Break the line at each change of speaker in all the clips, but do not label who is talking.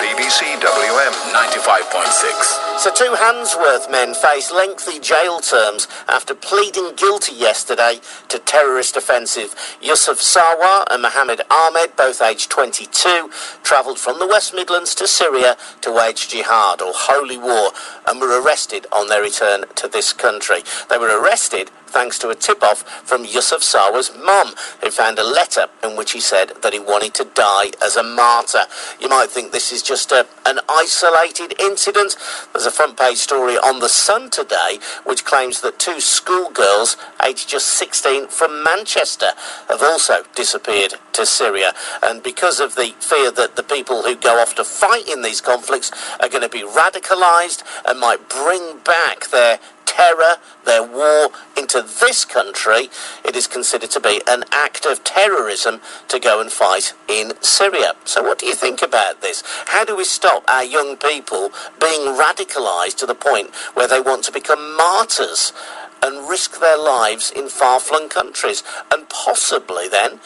BBC WM 95.6.
So 2 Handsworth men face lengthy jail terms after pleading guilty yesterday to terrorist offensive. Yusuf Sarwar and Mohammed Ahmed, both aged 22, travelled from the West Midlands to Syria to wage jihad, or holy war, and were arrested on their return to this country. They were arrested thanks to a tip-off from Yusuf Sarwar's mum, who found a letter in which he said that he wanted to die as a martyr. You might think this is just an isolated incident. There's a front-page story on The Sun today which claims that 2 schoolgirls, aged just 16, from Manchester have also disappeared to Syria. And because of the fear that the people who go off to fight in these conflicts are going to be radicalised and might bring back their terror, their war into this country, it is considered to be an act of terrorism to go and fight in Syria. So what do you think about this? How do we stop our young people being radicalised to the point where they want to become martyrs and risk their lives in far-flung countries and possibly then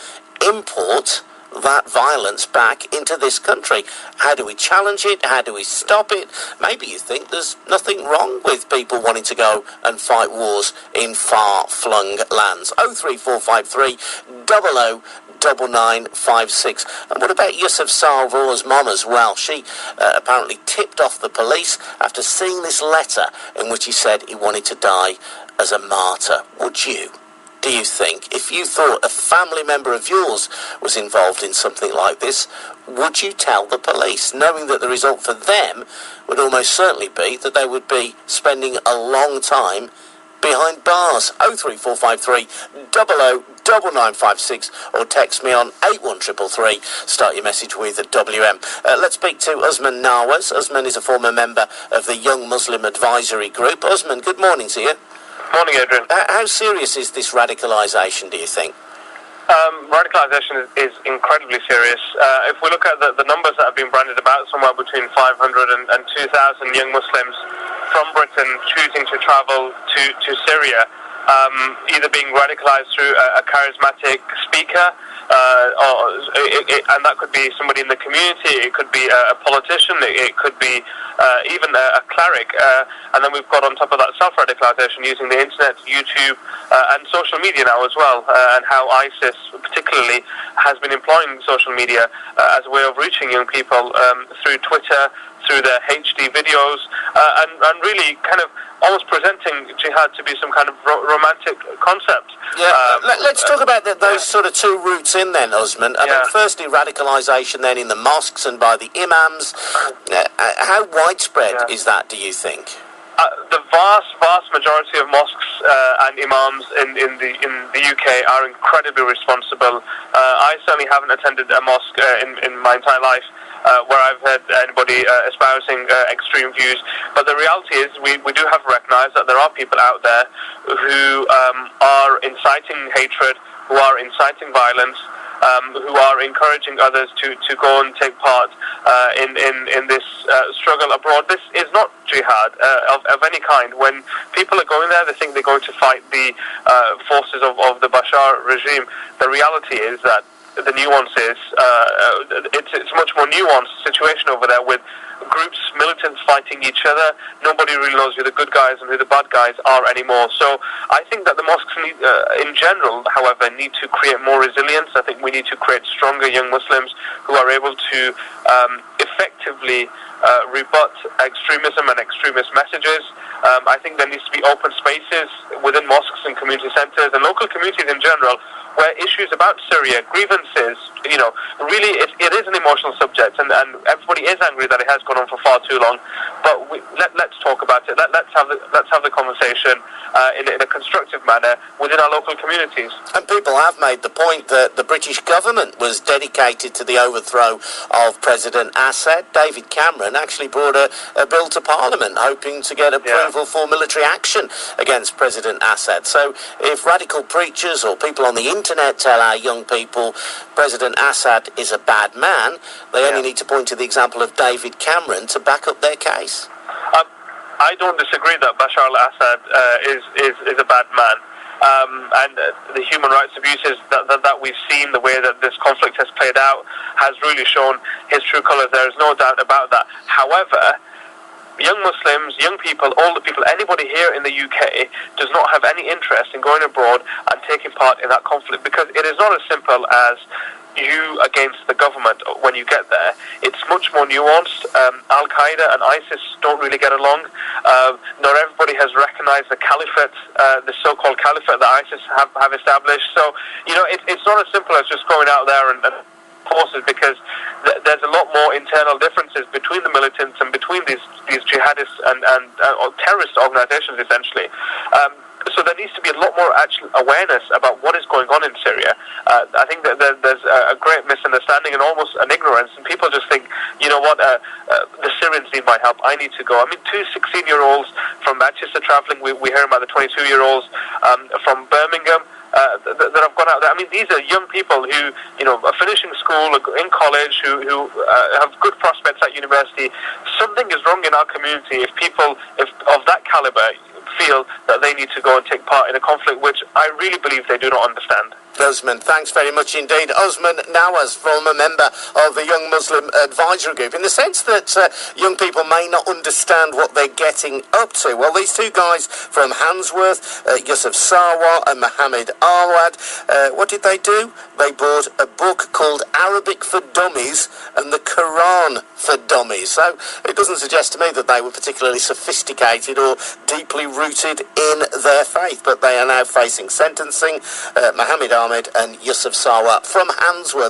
import that violence back into this country? How do we challenge it? How do we stop it? Maybe you think there's nothing wrong with people wanting to go and fight wars in far-flung lands. 03453 00 9956. And what about Yusuf Sarwar's mom as well? She apparently tipped off the police after seeing this letter in which he said he wanted to die as a martyr. Would you? Do you think, if you thought a family member of yours was involved in something like this, would you tell the police, knowing that the result for them would almost certainly be that they would be spending a long time behind bars? 03453 00 9956 or text me on 81333. Start your message with a WM. Let's speak to Usman Nawaz. Usman is a former member of the Young Muslim Advisory Group. Usman, good morning to you.
Morning, Adrian.
How serious is this radicalisation, do you think?
Radicalisation is incredibly serious. If we look at the numbers that have been branded about, somewhere between 500 and 2,000 young Muslims from Britain choosing to travel to Syria, either being radicalised through a charismatic speaker, and that could be somebody in the community, it could be a politician, it could be even a cleric, and then we've got on top of that self-radicalisation using the internet, YouTube, and social media now as well, and how ISIS particularly has been employing social media as a way of reaching young people through Twitter, through their HD videos, and really kind of almost presenting jihad to be some kind of romantic concept.
Yeah, let's talk about those sort of 2 routes in then, Usman. I mean, firstly, radicalisation then in the mosques and by the imams. How widespread is that, do you think?
The vast majority of mosques and imams in the UK are incredibly responsible. I certainly haven't attended a mosque in my entire life where I've heard anybody espousing extreme views. But the reality is we do have to recognise that there are people out there who are inciting hatred, who are inciting violence, who are encouraging others to go and take part in this struggle abroad. This is not jihad of any kind. When people are going there, they think they're going to fight the forces of the Bashar regime. The reality is that the nuance is it's a much more nuanced situation over there, with groups, militants fighting each other. Nobody really knows who the good guys and who the bad guys are anymore. So I think that the mosques need, in general, however, need to create more resilience. I think we need to create stronger young Muslims who are able to effectively rebut extremism and extremist messages. I think there needs to be open spaces within mosques and community centres and local communities in general, where issues about Syria, grievances, really it is an emotional subject, and everybody is angry that it has gone on for far too long. But let's talk about it. Let's have the conversation in a constructive manner within our local communities.
And people have made the point that the British government was dedicated to the overthrow of President Assad. David Cameron actually brought a bill to Parliament hoping to get approval for military action against President Assad. So if radical preachers or people on the internet tell our young people President Assad is a bad man, they only need to point to the example of David Cameron to back up their case.
I don't disagree that Bashar al-Assad is a bad man. and the human rights abuses that we've seen, the way that this conflict has played out, has really shown his true colours. There is no doubt about that. However, young Muslims, young people, older people, anybody here in the UK does not have any interest in going abroad and taking part in that conflict, because it is not as simple as you against the government when you get there. It's much more nuanced. Al-Qaeda and ISIS don't really get along. Not everybody has recognized the caliphate, the so-called caliphate that ISIS have established. So, it's not as simple as just going out there and forces, because there's a lot more internal differences between the militants and between these jihadists and terrorist organizations, essentially. So there needs to be a lot more actual awareness about what is going on in Syria. I think that there's a great misunderstanding and almost an ignorance, and people just think, the Syrians need my help, I need to go. I mean, 2 16-year-olds from Manchester travelling, we hear about the 22-year-olds from Birmingham that have gone out there. I mean, these are young people who, are finishing school, in college, who have good prospects at university. Something is wrong in our community if people of that calibre feel that they need to go and take part in a conflict which I really believe they do not understand.
Usman, thanks very much indeed. Usman Nawaz, former member of the Young Muslim Advisory Group, in the sense that young people may not understand what they're getting up to. Well, these two guys from Handsworth, Yusuf Sarwar and Mohammed Arwad, what did they do? They bought a book called Arabic for Dummies and the Quran for Dummies. So it doesn't suggest to me that they were particularly sophisticated or deeply rooted in their faith, but they are now facing sentencing. Mohammed Ahmed and Yusuf Sarwar from Handsworth.